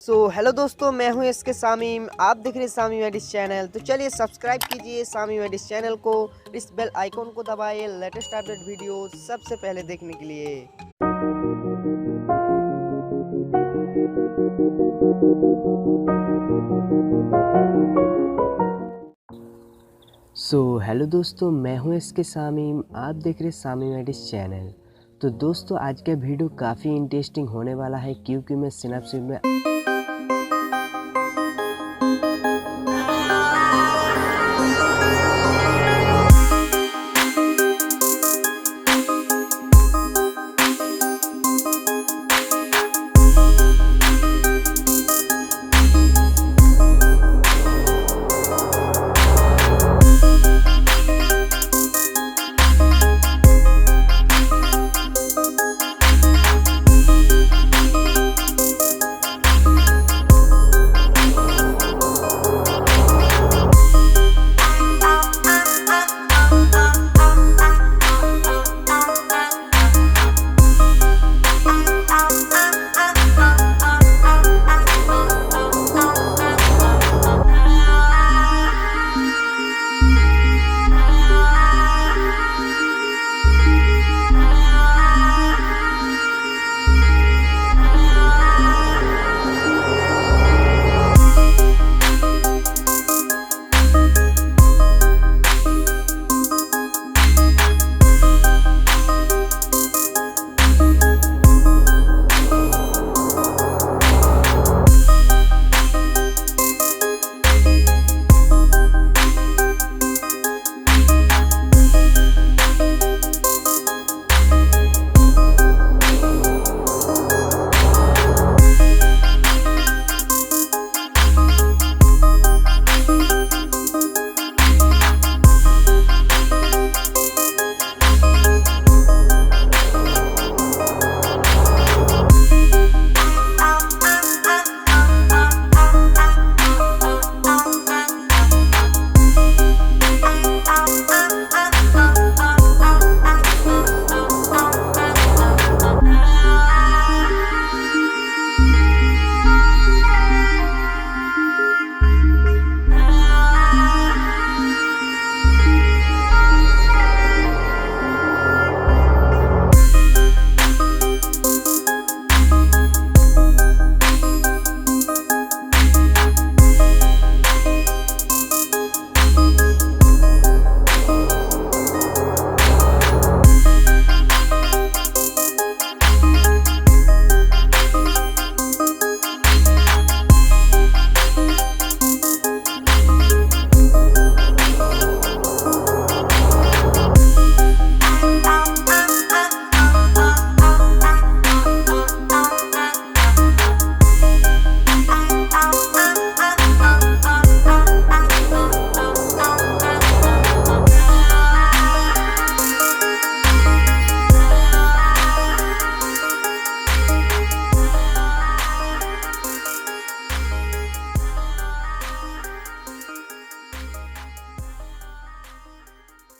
Hello दोस्तों, मैं हूं इसके सामीम। आप देख रहे हैं सामीम एडिट्स चैनल। तो चलिए सब्सक्राइब कीजिए सामीम एडिट्स चैनल को, इस बेल आइकॉन को दबाइए लेटेस्ट अपडेट वीडियो सबसे पहले देखने के लिए। हेलो दोस्तों, मैं हूं इसके सामीम। आप देख रहे हैं सामीम एडिट्स चैनल। तो दोस्तों, आज का वीडियो काफ़ी इंटरेस्टिंग होने वाला है क्योंकि मैं स्नैपसीड में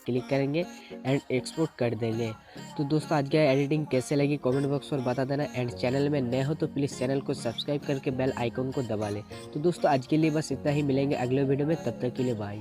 क्लिक करेंगे एंड एक्सपोर्ट कर देंगे। तो दोस्तों, आज का एडिटिंग कैसे लगी कमेंट बॉक्स पर बता देना। एंड चैनल में नए हो तो प्लीज़ चैनल को सब्सक्राइब करके बेल आइकन को दबा लें। तो दोस्तों, आज के लिए बस इतना ही। मिलेंगे अगले वीडियो में, तब तक के लिए बाय।